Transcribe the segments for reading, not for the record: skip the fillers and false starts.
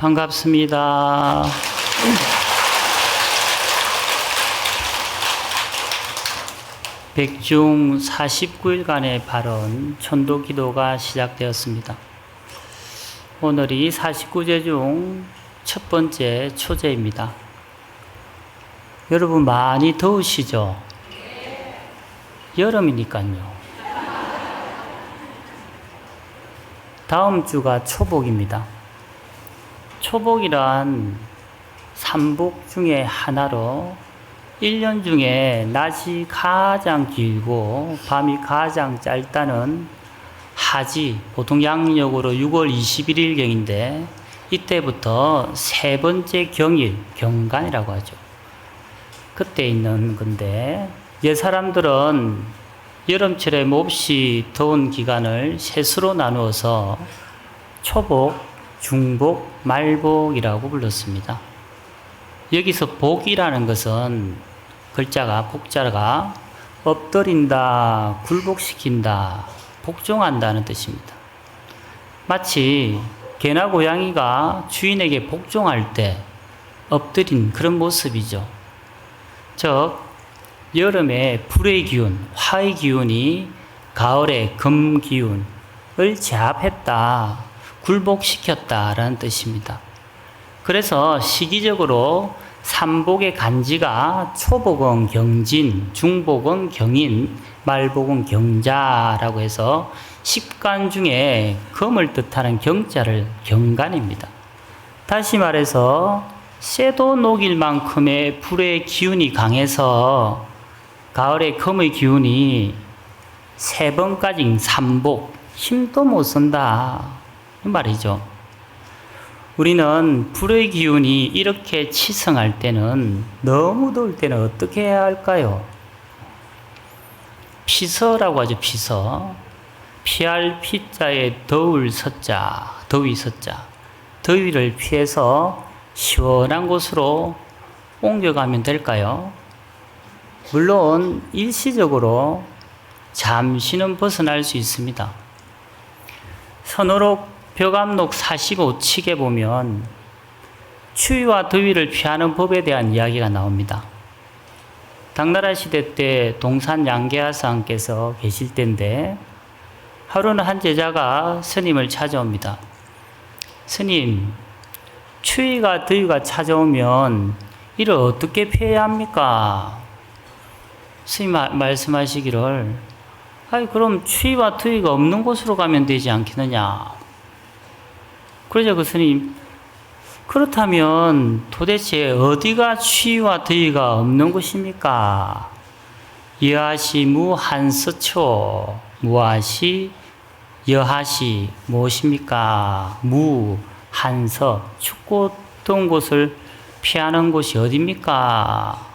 반갑습니다. 백중 49일간의 발언 천도기도가 시작되었습니다. 오늘이 49제 중 첫 번째 초제입니다. 여러분 많이 더우시죠? 여름이니까요. 다음 주가 초복입니다. 초복이란 삼복 중에 하나로 1년 중에 낮이 가장 길고 밤이 가장 짧다는 하지, 보통 양력으로 6월 21일경인데 이때부터 세 번째 경일, 경간이라고 하죠. 그때 있는 건데 옛사람들은 여름철에 몹시 더운 기간을 셋으로 나누어서 초복, 중복, 말복이라고 불렀습니다. 여기서 복이라는 것은 글자가, 복자가 엎드린다, 굴복시킨다, 복종한다는 뜻입니다. 마치 개나 고양이가 주인에게 복종할 때 엎드린 그런 모습이죠. 즉 여름에 불의 기운, 화의 기운이 가을의 금 기운을 제압했다, 굴복시켰다라는 뜻입니다. 그래서 시기적으로 삼복의 간지가 초복은 경진, 중복은 경인, 말복은 경자라고 해서 십간 중에 금을 뜻하는 경자를 경간입니다. 다시 말해서 쇠도 녹일 만큼의 불의 기운이 강해서 가을의 금의 기운이 세 번까지 삼복, 힘도 못 쓴다 이 말이죠. 우리는 불의 기운이 이렇게 치성할 때는, 너무 더울 때는 어떻게 해야 할까요? 피서라고 하죠. 피서. 피할 피자에 더울 서자, 더위 서자. 더위를 피해서 시원한 곳으로 옮겨가면 될까요? 물론 일시적으로 잠시는 벗어날 수 있습니다. 선어록 벽암록 45칙에 보면 추위와 더위를 피하는 법에 대한 이야기가 나옵니다. 당나라 시대 때 동산 양계하상께서 계실 때인데 하루는 한 제자가 스님을 찾아옵니다. 스님, 추위가 더위가 찾아오면 이를 어떻게 피해야 합니까? 스님 말씀하시기를, 그럼 추위와 더위가 없는 곳으로 가면 되지 않겠느냐? 그러자 그 스님, 그렇다면 도대체 어디가 추위와 더위가 없는 곳입니까? 여하시 무한서초, 무하시 여하시 무엇입니까? 무한서, 춥고 더운 곳을 피하는 곳이 어디입니까?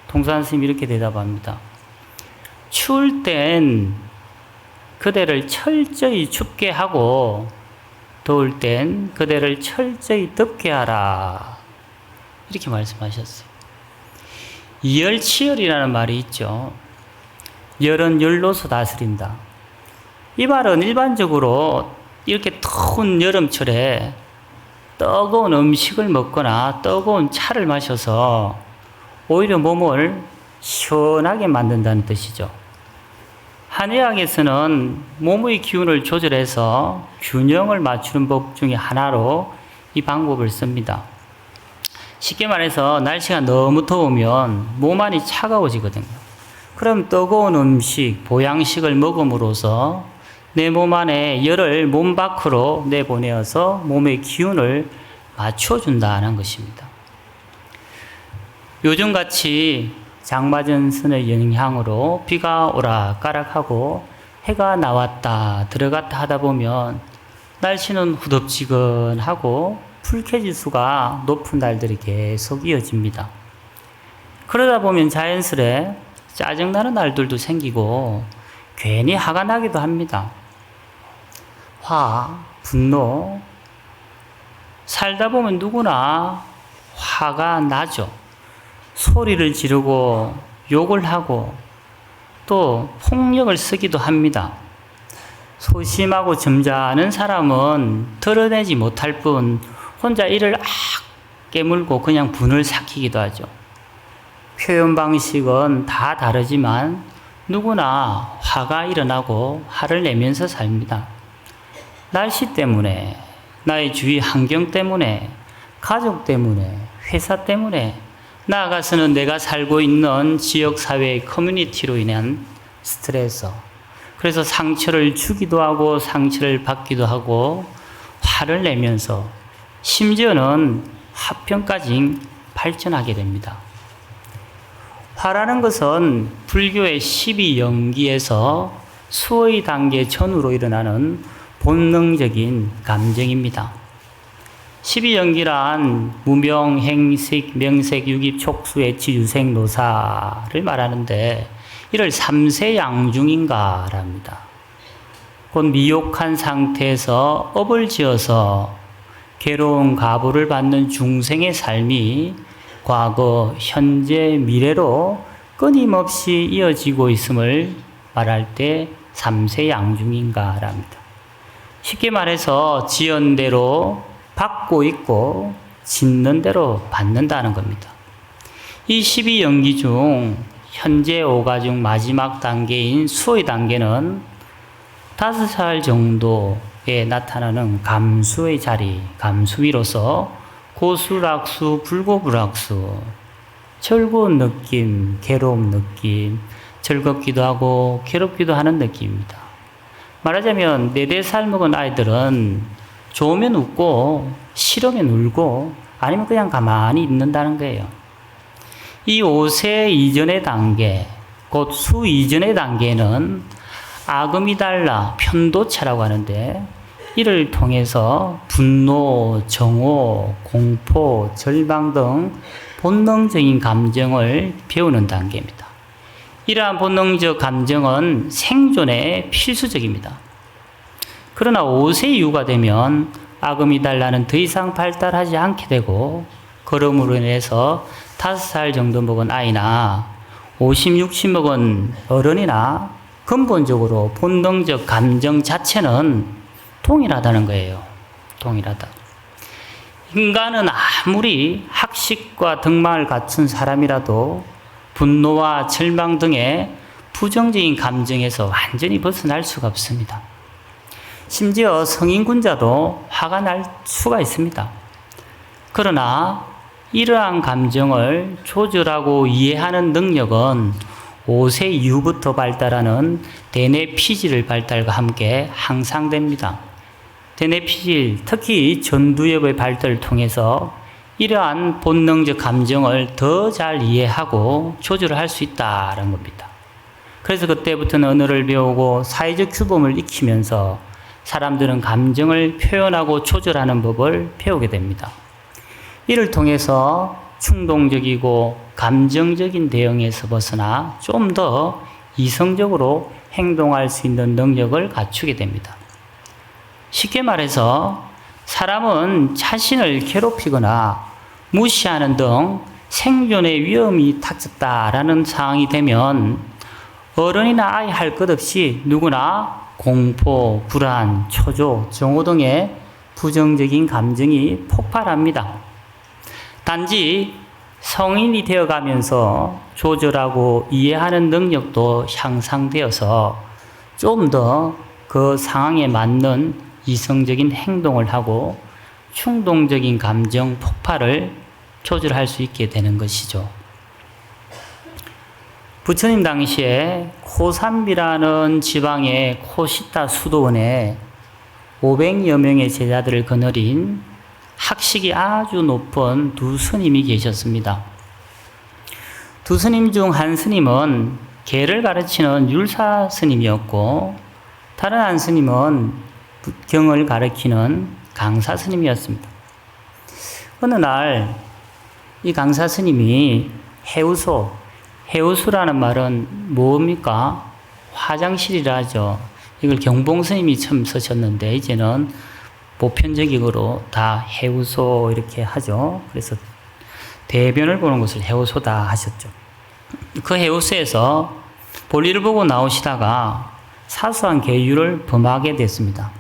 동산 스님이 이렇게 대답합니다. 추울 땐 그대를 철저히 춥게 하고 더울 땐 그대를 철저히 덥게 하라. 이렇게 말씀하셨어요. 이열치열이라는 말이 있죠. 열은 열로서 다스린다. 이 말은 일반적으로 이렇게 더운 여름철에 뜨거운 음식을 먹거나 뜨거운 차를 마셔서 오히려 몸을 시원하게 만든다는 뜻이죠. 한의학에서는 몸의 기운을 조절해서 균형을 맞추는 법 중에 하나로 이 방법을 씁니다. 쉽게 말해서 날씨가 너무 더우면 몸 안이 차가워지거든요. 그럼 뜨거운 음식, 보양식을 먹음으로써 내 몸 안에 열을 몸 밖으로 내보내어서 몸의 기운을 맞춰준다는 것입니다. 요즘같이 장마전선의 영향으로 비가 오락가락하고 해가 나왔다 들어갔다 하다 보면 날씨는 후덥지근하고 불쾌지수가 높은 날들이 계속 이어집니다. 그러다 보면 자연스레 짜증나는 날들도 생기고 괜히 화가 나기도 합니다. 화, 분노, 살다 보면 누구나 화가 나죠. 소리를 지르고 욕을 하고 또 폭력을 쓰기도 합니다. 소심하고 점잖은 사람은 드러내지 못할 뿐 혼자 이를 깨물고 그냥 분을 삭히기도 하죠. 표현 방식은 다 다르지만 누구나 화가 일어나고 화를 내면서 삽니다. 날씨 때문에, 나의 주위 환경 때문에, 가족 때문에, 회사 때문에, 나아가서는 내가 살고 있는 지역사회의 커뮤니티로 인한 스트레스. 그래서 상처를 주기도 하고 상처를 받기도 하고 화를 내면서 심지어는 화평까지 발전하게 됩니다. 화라는 것은 불교의 12연기에서 수의 단계 전후로 일어나는 본능적인 감정입니다. 12연기란 무명, 행식, 명색, 유깁, 촉수, 애치, 유생, 노사를 말하는데 이를 3세 양중인가랍니다. 곧 미혹한 상태에서 업을 지어서 괴로운 가부를 받는 중생의 삶이 과거, 현재, 미래로 끊임없이 이어지고 있음을 말할 때 3세 양중인가랍니다. 쉽게 말해서 지은 대로 받고 있고 짓는 대로 받는다는 겁니다. 이 12연기 중 현재 5가 중 마지막 단계인 수의 단계는 5살 정도에 나타나는 감수의 자리, 감수위로서 고수락수, 불고불락수, 즐거운 느낌, 괴로운 느낌, 즐겁기도 하고 괴롭기도 하는 느낌입니다. 말하자면 4살 먹은 아이들은 좋으면 웃고 싫으면 울고 아니면 그냥 가만히 있는다는 거예요. 이 5세 이전의 단계, 곧 수 이전의 단계는 아그미달라, 편도체라고 하는데 이를 통해서 분노, 정오, 공포, 절망 등 본능적인 감정을 배우는 단계입니다. 이러한 본능적 감정은 생존에 필수적입니다. 그러나 5세 이후가 되면 아그미달라는 더 이상 발달하지 않게 되고 그러므로 인해서 5살 정도 먹은 아이나 50, 60 먹은 어른이나 근본적으로 본능적 감정 자체는 동일하다는 거예요. 동일하다. 인간은 아무리 학식과 덕망을 갖춘 사람이라도 분노와 절망 등의 부정적인 감정에서 완전히 벗어날 수가 없습니다. 심지어 성인군자도 화가 날 수가 있습니다. 그러나 이러한 감정을 조절하고 이해하는 능력은 5세 이후부터 발달하는 대뇌피질 발달과 함께 향상됩니다. 대뇌피질, 특히 전두엽의 발달을 통해서 이러한 본능적 감정을 더 잘 이해하고 조절할 수 있다는 겁니다. 그래서 그때부터는 언어를 배우고 사회적 규범을 익히면서 사람들은 감정을 표현하고 조절하는 법을 배우게 됩니다. 이를 통해서 충동적이고 감정적인 대응에서 벗어나 좀 더 이성적으로 행동할 수 있는 능력을 갖추게 됩니다. 쉽게 말해서 사람은 자신을 괴롭히거나 무시하는 등 생존의 위험이 닥쳤다라는 상황이 되면 어른이나 아이 할 것 없이 누구나 공포, 불안, 초조, 정오 등의 부정적인 감정이 폭발합니다. 단지 성인이 되어가면서 조절하고 이해하는 능력도 향상되어서 좀 더 그 상황에 맞는 이성적인 행동을 하고 충동적인 감정 폭발을 조절할 수 있게 되는 것이죠. 부처님 당시에 코삼비라는 지방의 코시타 수도원에 500여 명의 제자들을 거느린 학식이 아주 높은 두 스님이 계셨습니다. 두 스님 중 한 스님은 계를 가르치는 율사 스님이었고 다른 한 스님은 경을 가르치는 강사 스님이었습니다. 어느 날 이 강사 스님이 해우소라는 말은 뭡니까? 화장실이라 하죠. 이걸 경봉 스님이 처음 쓰셨는데 이제는 보편적으로 다 해우소 이렇게 하죠. 그래서 대변을 보는 것을 해우소다 하셨죠. 그 해우소에서 볼일을 보고 나오시다가 사소한 계율을 범하게 됐습니다.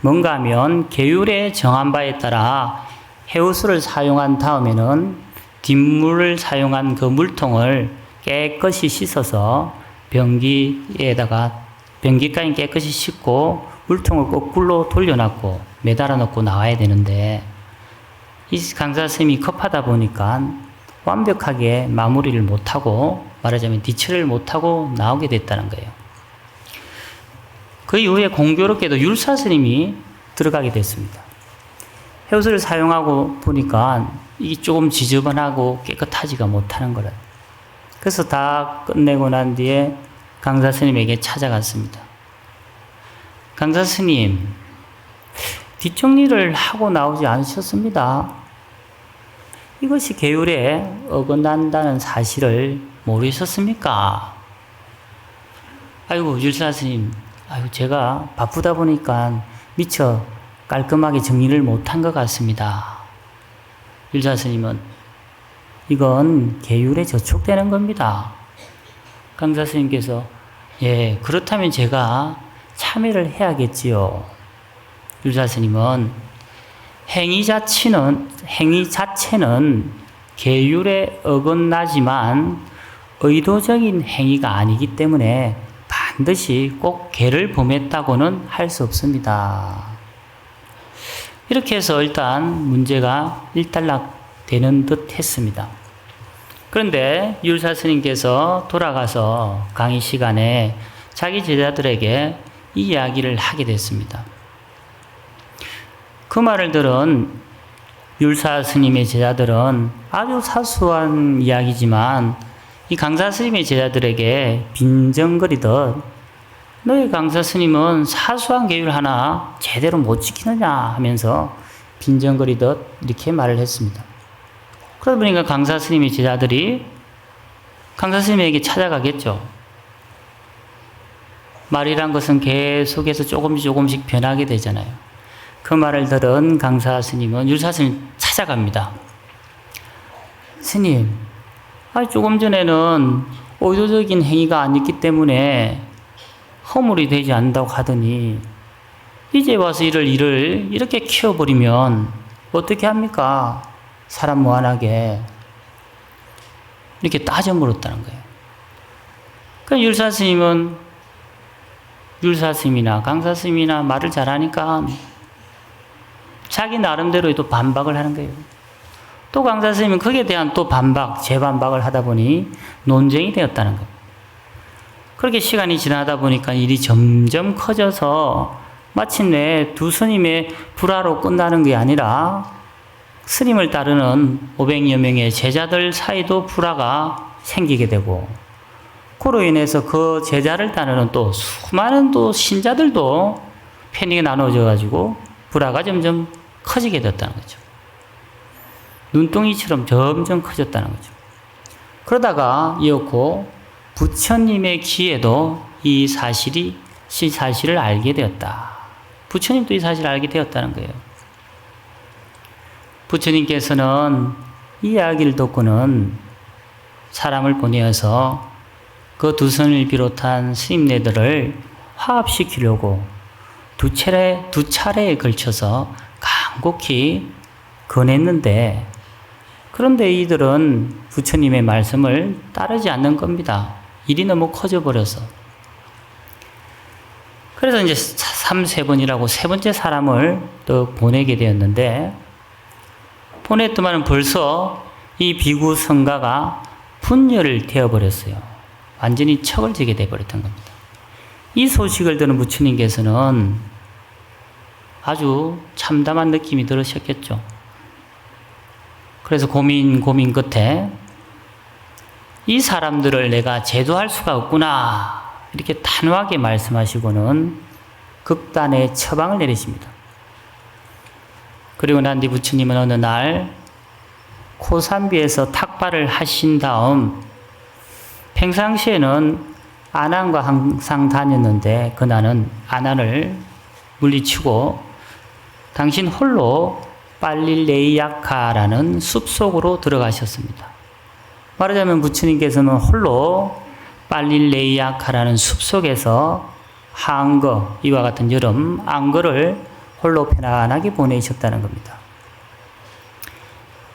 뭔가 하면 계율에 정한 바에 따라 해우수를 사용한 다음에는 뒷물을 사용한 그 물통을 깨끗이 씻어서 변기가에 깨끗이 씻고 물통을 거꾸로 돌려놨고 매달아 놓고 나와야 되는데, 이 강사 스님이 급하다 보니까 완벽하게 마무리를 못하고, 말하자면 뒤처리를 못하고 나오게 됐다는 거예요. 그 이후에 공교롭게도 율사 스님이 들어가게 됐습니다. 해우수를 사용하고 보니까 이게 조금 지저분하고 깨끗하지가 못하는 거라. 그래서 다 끝내고 난 뒤에 강사 스님에게 찾아갔습니다. 강사 스님, 뒷정리를 하고 나오지 않으셨습니다. 이것이 계율에 어긋난다는 사실을 모르셨습니까? 아이고, 율사 스님, 제가 바쁘다 보니까 미처 깔끔하게 정리를 못한 것 같습니다. 율사 스님은 이건 계율에 저촉되는 겁니다. 강사 스님께서 예, 그렇다면 제가 참여를 해야겠지요. 율사 스님은 행위 자체는 계율에 어긋나지만 의도적인 행위가 아니기 때문에 반드시 꼭 계를 범했다고는 할 수 없습니다. 이렇게 해서 일단 문제가 일단락되는 듯 했습니다. 그런데 율사 스님께서 돌아가서 강의 시간에 자기 제자들에게 이 이야기를 하게 됐습니다. 그 말을 들은 율사 스님의 제자들은 아주 사소한 이야기지만 이 강사 스님의 제자들에게 빈정거리듯 너희 강사 스님은 사소한 계율 하나 제대로 못 지키느냐 하면서 빈정거리듯 이렇게 말을 했습니다. 그러다 보니까 강사 스님의 제자들이 강사 스님에게 찾아가겠죠. 말이란 것은 계속해서 조금씩 변하게 되잖아요. 그 말을 들은 강사 스님은 율사 스님 찾아갑니다. 스님, 조금 전에는 의도적인 행위가 아니기 때문에 허물이 되지 않는다고 하더니 이제 와서 일을 이렇게 키워버리면 어떻게 합니까? 사람 무한하게 이렇게 따져 물었다는 거예요. 그러니까 율사 스님은 율사 스님이나 강사 스님이나 말을 잘하니까 자기 나름대로 또 반박을 하는 거예요. 또 강사 스님은 거기에 대한 또 재반박을 하다 보니 논쟁이 되었다는 거예요. 그렇게 시간이 지나다 보니까 일이 점점 커져서 마침내 두 스님의 불화로 끝나는 게 아니라 스님을 따르는 500여 명의 제자들 사이도 불화가 생기게 되고, 그로 인해서 그 제자를 따르는 또 수많은 또 신자들도 편익이 나눠져 가지고 불화가 점점 커지게 됐다는 거죠. 눈덩이처럼 점점 커졌다는 거죠. 그러다가 이었고 부처님의 귀에도 이 사실을 알게 되었다. 부처님도 이 사실을 알게 되었다는 거예요. 부처님께서는 이 이야기를 듣고는 사람을 보내어서 그 두 선을 비롯한 스님네들을 화합시키려고 두 차례에 걸쳐서 간곡히 권했는데, 그런데 이들은 부처님의 말씀을 따르지 않는 겁니다. 일이 너무 커져버려서. 그래서 이제 3번이라고 세 번째 사람을 또 보내게 되었는데, 보냈더만 벌써 이 비구 성가가 분열을 되어버렸어요. 완전히 척을 지게 되어버렸던 겁니다. 이 소식을 들은 부처님께서는 아주 참담한 느낌이 들으셨겠죠. 그래서 고민 끝에 이 사람들을 내가 제도할 수가 없구나 이렇게 단호하게 말씀하시고는 극단의 처방을 내리십니다. 그리고 난 뒤 부처님은 어느 날 코삼비에서 탁발을 하신 다음, 평상시에는 안안과 항상 다녔는데 그날은 안안을 물리치고 당신 홀로 빨릴레이야카라는 숲속으로 들어가셨습니다. 말하자면 부처님께서는 홀로 빨릴레이야카라는 숲속에서 한거, 이와 같은 여름 안거를 홀로 편안하게 보내셨다는 겁니다.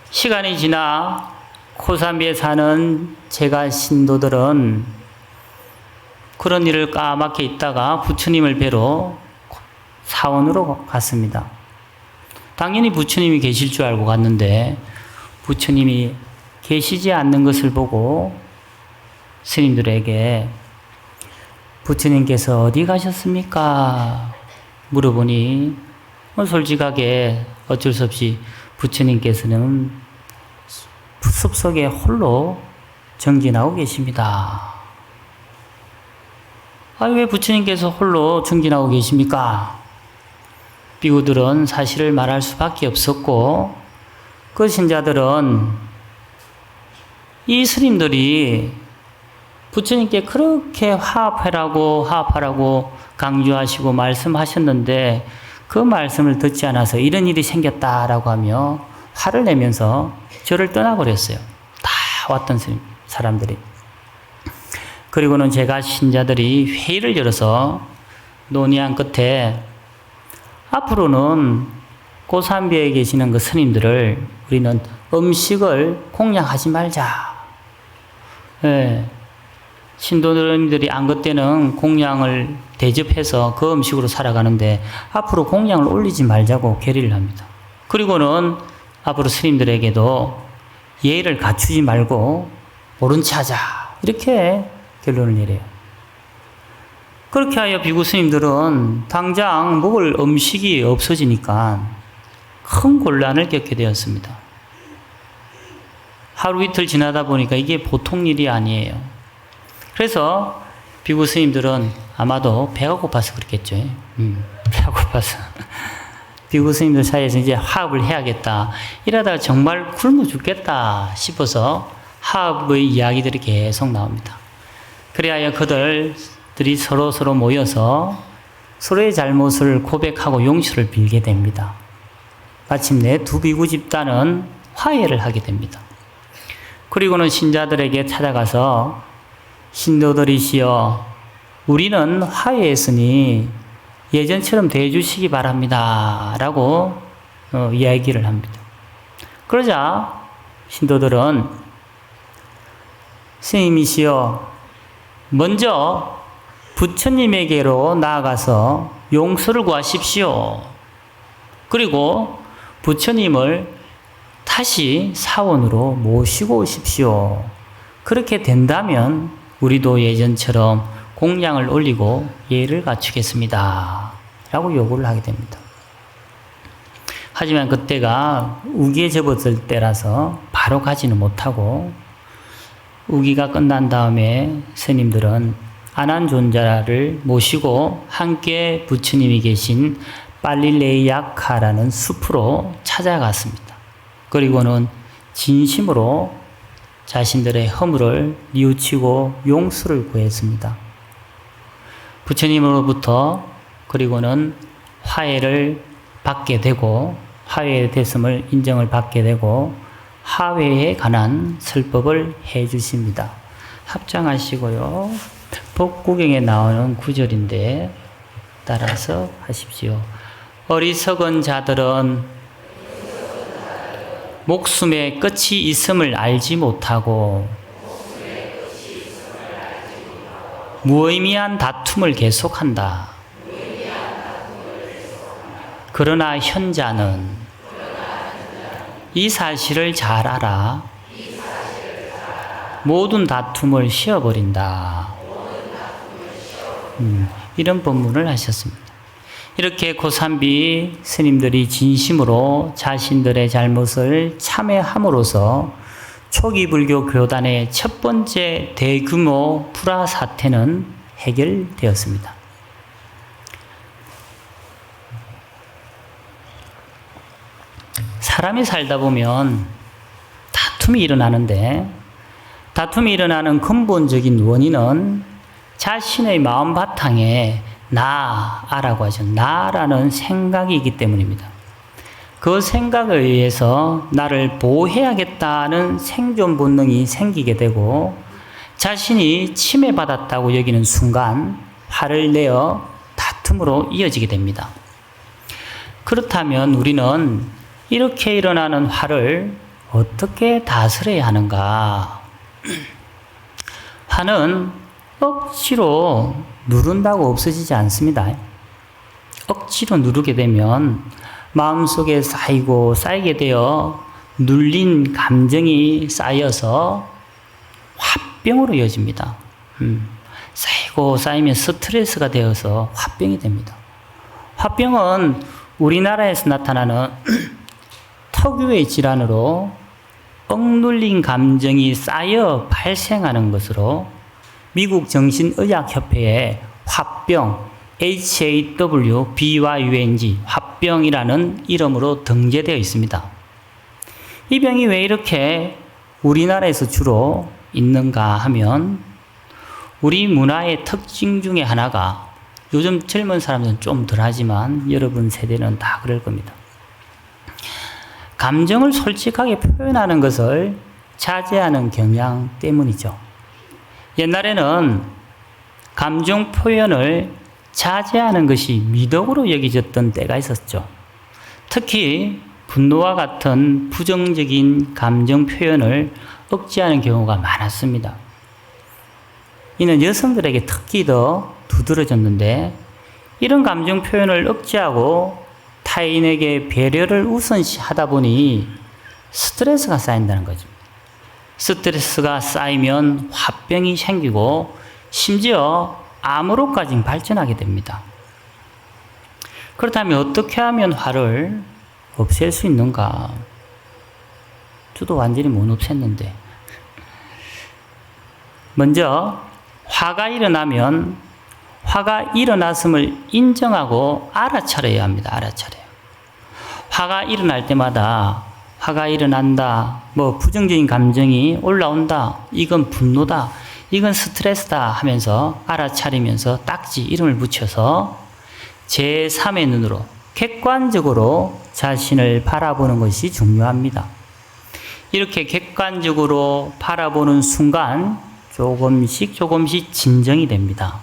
시간이 지나 코삼비에 사는 제가 신도들은 그런 일을 까맣게 있다가 부처님을 뵈러 사원으로 갔습니다. 당연히 부처님이 계실 줄 알고 갔는데 부처님이 계시지 않는 것을 보고 스님들에게 부처님께서 어디 가셨습니까? 물어보니 솔직하게 어쩔 수 없이 부처님께서는 숲속에 홀로 정진하고 계십니다. 왜 부처님께서 홀로 정진하고 계십니까? 비구들은 사실을 말할 수밖에 없었고 그 신자들은 이 스님들이 부처님께 그렇게 화합하라고 강조하시고 말씀하셨는데 그 말씀을 듣지 않아서 이런 일이 생겼다라고 하며 화를 내면서 저를 떠나버렸어요. 다 왔던 사람들이. 그리고는 제가 신자들이 회의를 열어서 논의한 끝에 앞으로는 고산비에 계시는 그 스님들을 우리는 음식을 공양하지 말자. 예. 신도들이 안것 때는 공양을 대접해서 그 음식으로 살아가는데 앞으로 공양을 올리지 말자고 결의를 합니다. 그리고는 앞으로 스님들에게도 예의를 갖추지 말고 옳은 체 하자. 이렇게 결론을 내려요. 그렇게 하여 비구 스님들은 당장 먹을 음식이 없어지니까 큰 곤란을 겪게 되었습니다. 하루 이틀 지나다 보니까 이게 보통 일이 아니에요. 그래서 비구 스님들은 아마도 배가 고파서 그랬겠죠. 배가 고파서. 비구 스님들 사이에서 이제 화합을 해야겠다. 이러다가 정말 굶어 죽겠다 싶어서 화합의 이야기들이 계속 나옵니다. 그래야 그들이 서로 모여서 서로의 잘못을 고백하고 용서를 빌게 됩니다. 마침내 두 비구 집단은 화해를 하게 됩니다. 그리고는 신자들에게 찾아가서 신도들이시여 우리는 화해했으니 예전처럼 대해주시기 바랍니다. 라고 이야기를 합니다. 그러자 신도들은 스님이시여 먼저 부처님에게로 나아가서 용서를 구하십시오. 그리고 부처님을 다시 사원으로 모시고 오십시오. 그렇게 된다면 우리도 예전처럼 공양을 올리고 예의를 갖추겠습니다. 라고 요구를 하게 됩니다. 하지만 그때가 우기에 접었을 때라서 바로 가지는 못하고 우기가 끝난 다음에 스님들은 아난존자를 모시고 함께 부처님이 계신 빨릴레이야카라는 숲으로 찾아갔습니다. 그리고는 진심으로 자신들의 허물을 뉘우치고 용서를 구했습니다. 부처님으로부터 그리고는 화해를 받게 되고 화해의 됐음을 인정을 받게 되고 화해에 관한 설법을 해 주십니다. 합장하시고요. 법구경에 나오는 구절인데 따라서 하십시오. 어리석은 자들은 목숨의 끝이 있음을 알지 못하고 무의미한 다툼을 계속한다. 그러나 현자는 이 사실을 잘 알아 모든 다툼을 쉬어버린다. 이런 법문을 하셨습니다. 이렇게 고산비 스님들이 진심으로 자신들의 잘못을 참회함으로써 초기 불교 교단의 첫 번째 대규모 불화 사태는 해결되었습니다. 사람이 살다 보면 다툼이 일어나는데 다툼이 일어나는 근본적인 원인은 자신의 마음 바탕에 나라고 하죠. 나라는 생각이 있기 때문입니다. 그 생각에 의해서 나를 보호해야겠다는 생존 본능이 생기게 되고 자신이 침해받았다고 여기는 순간 화를 내어 다툼으로 이어지게 됩니다. 그렇다면 우리는 이렇게 일어나는 화를 어떻게 다스려야 하는가? 화는 억지로 누른다고 없어지지 않습니다. 억지로 누르게 되면 마음속에 쌓이게 되어 눌린 감정이 쌓여서 화병으로 이어집니다. 쌓이면 스트레스가 되어서 화병이 됩니다. 화병은 우리나라에서 나타나는 특유의 질환으로 억눌린 감정이 쌓여 발생하는 것으로 미국 정신의학협회의 화병 HAWBYUNG 화병이라는 이름으로 등재되어 있습니다. 이 병이 왜 이렇게 우리나라에서 주로 있는가 하면 우리 문화의 특징 중에 하나가 요즘 젊은 사람들은 좀 덜하지만 여러분 세대는 다 그럴 겁니다. 감정을 솔직하게 표현하는 것을 자제하는 경향 때문이죠. 옛날에는 감정 표현을 자제하는 것이 미덕으로 여겨졌던 때가 있었죠. 특히 분노와 같은 부정적인 감정 표현을 억제하는 경우가 많았습니다. 이는 여성들에게 특히 더 두드러졌는데 이런 감정 표현을 억제하고 타인에게 배려를 우선시하다 보니 스트레스가 쌓인다는 거죠. 스트레스가 쌓이면 화병이 생기고 심지어 암으로까지 발전하게 됩니다. 그렇다면 어떻게 하면 화를 없앨 수 있는가? 저도 완전히 못 없앴는데. 먼저 화가 일어나면 화가 일어났음을 인정하고 알아차려야 합니다. 알아차려요. 화가 일어날 때마다 화가 일어난다, 부정적인 감정이 올라온다, 이건 분노다, 이건 스트레스다 하면서 알아차리면서 딱지 이름을 붙여서 제3의 눈으로 객관적으로 자신을 바라보는 것이 중요합니다. 이렇게 객관적으로 바라보는 순간 조금씩 진정이 됩니다.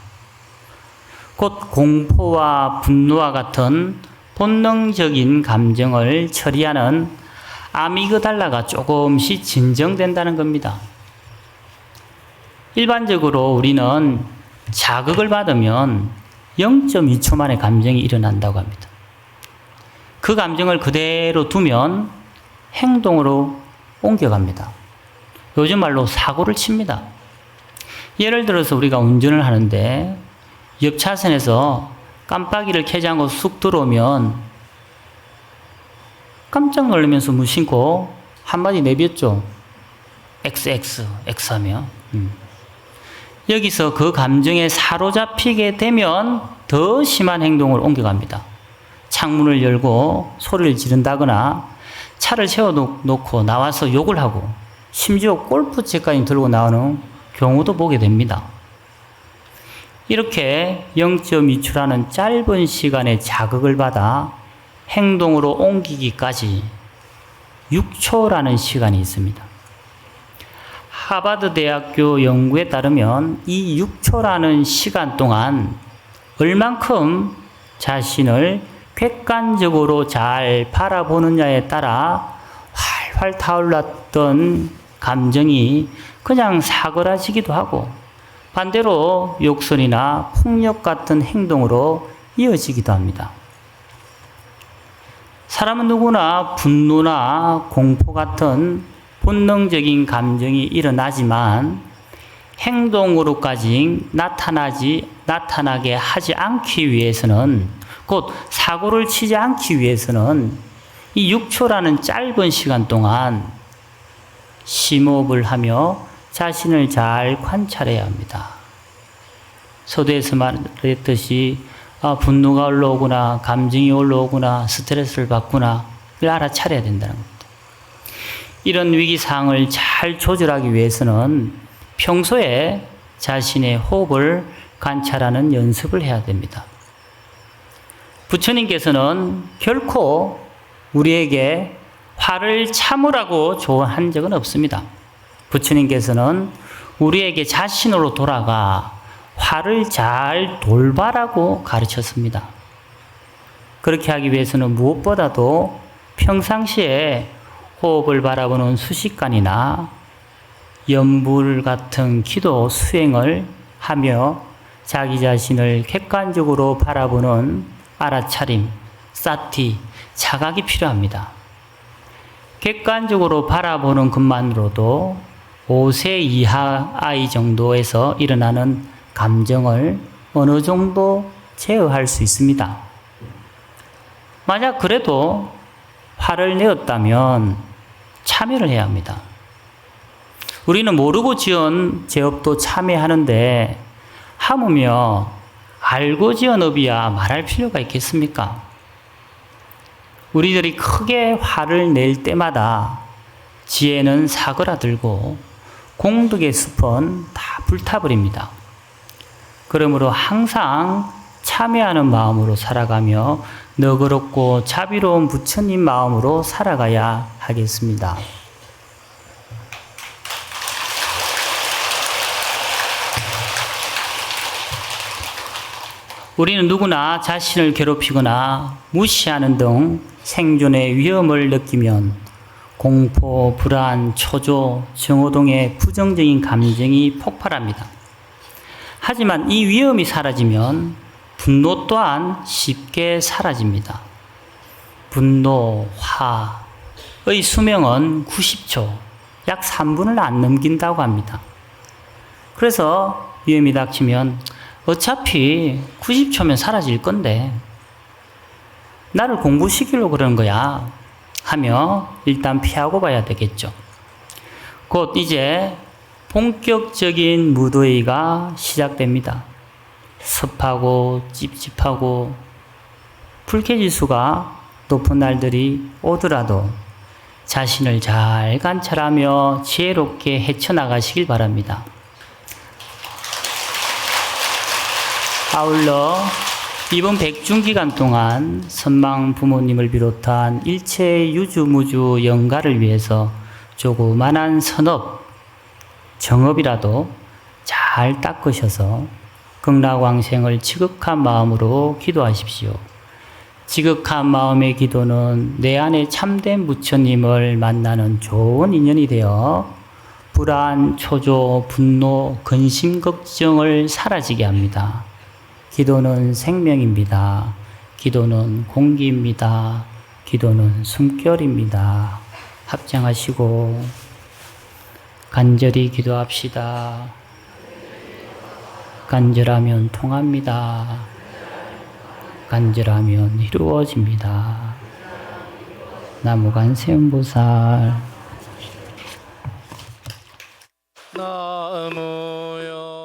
곧 공포와 분노와 같은 본능적인 감정을 처리하는 아미그달라가 조금씩 진정된다는 겁니다. 일반적으로 우리는 자극을 받으면 0.2초 만에 감정이 일어난다고 합니다. 그 감정을 그대로 두면 행동으로 옮겨갑니다. 요즘 말로 사고를 칩니다. 예를 들어서 우리가 운전을 하는데 옆 차선에서 깜빡이를 켜지 않고 쑥 들어오면 깜짝 놀라면서 무심코 한마디 내뱉죠. XX 하며. 여기서 그 감정에 사로잡히게 되면 더 심한 행동을 옮겨갑니다. 창문을 열고 소리를 지른다거나 차를 세워놓고 나와서 욕을 하고 심지어 골프채까지 들고 나오는 경우도 보게 됩니다. 이렇게 0.2초라는 짧은 시간의 자극을 받아 행동으로 옮기기까지 6초라는 시간이 있습니다. 하버드 대학교 연구에 따르면 이 6초라는 시간 동안 얼만큼 자신을 객관적으로 잘 바라보느냐에 따라 활활 타올랐던 감정이 그냥 사그라지기도 하고 반대로 욕설이나 폭력 같은 행동으로 이어지기도 합니다. 사람은 누구나 분노나 공포 같은 본능적인 감정이 일어나지만 행동으로까지 나타나게 하지 않기 위해서는 곧 사고를 치지 않기 위해서는 이 6초라는 짧은 시간 동안 심호흡을 하며 자신을 잘 관찰해야 합니다. 서두에서 말했듯이 분노가 올라오구나, 감정이 올라오구나, 스트레스를 받구나 이걸 알아차려야 된다는 겁니다. 이런 위기 상황을 잘 조절하기 위해서는 평소에 자신의 호흡을 관찰하는 연습을 해야 됩니다. 부처님께서는 결코 우리에게 화를 참으라고 조언한 적은 없습니다. 부처님께서는 우리에게 자신으로 돌아가 화를 잘 돌봐라고 가르쳤습니다. 그렇게 하기 위해서는 무엇보다도 평상시에 호흡을 바라보는 수식관이나 염불 같은 기도 수행을 하며 자기 자신을 객관적으로 바라보는 알아차림, 사티, 자각이 필요합니다. 객관적으로 바라보는 것만으로도 5세 이하 아이 정도에서 일어나는 감정을 어느 정도 제어할 수 있습니다. 만약 그래도 화를 내었다면 참여를 해야 합니다. 우리는 모르고 지은 죄업도 참여하는데 하물며 알고 지은 업이야 말할 필요가 있겠습니까? 우리들이 크게 화를 낼 때마다 지혜는 사그라들고 공덕의 숲은 다 불타버립니다. 그러므로 항상 참여하는 마음으로 살아가며 너그럽고 자비로운 부처님 마음으로 살아가야 하겠습니다. 우리는 누구나 자신을 괴롭히거나 무시하는 등 생존의 위험을 느끼면 공포, 불안, 초조, 정오동의 부정적인 감정이 폭발합니다. 하지만 이 위험이 사라지면 분노 또한 쉽게 사라집니다. 분노, 화의 수명은 90초, 약 3분을 안 넘긴다고 합니다. 그래서 위험이 닥치면 어차피 90초면 사라질 건데 나를 공부시키려고 그러는 거야 하며 일단 피하고 봐야 되겠죠. 곧 이제 본격적인 무더위가 시작됩니다. 습하고 찝찝하고 불쾌지수가 높은 날들이 오더라도 자신을 잘 관찰하며 지혜롭게 헤쳐나가시길 바랍니다. 아울러 이번 백중기간 동안 선망 부모님을 비롯한 일체 유주무주 영가를 위해서 조그만한 선업, 정업이라도 잘 닦으셔서 극락왕생을 지극한 마음으로 기도하십시오. 지극한 마음의 기도는 내 안에 참된 부처님을 만나는 좋은 인연이 되어 불안, 초조, 분노, 근심, 걱정을 사라지게 합니다. 기도는 생명입니다. 기도는 공기입니다. 기도는 숨결입니다. 합장하시고 간절히 기도합시다. 간절하면 통합니다. 간절하면 이루어집니다. 나무관세음보살. 나무요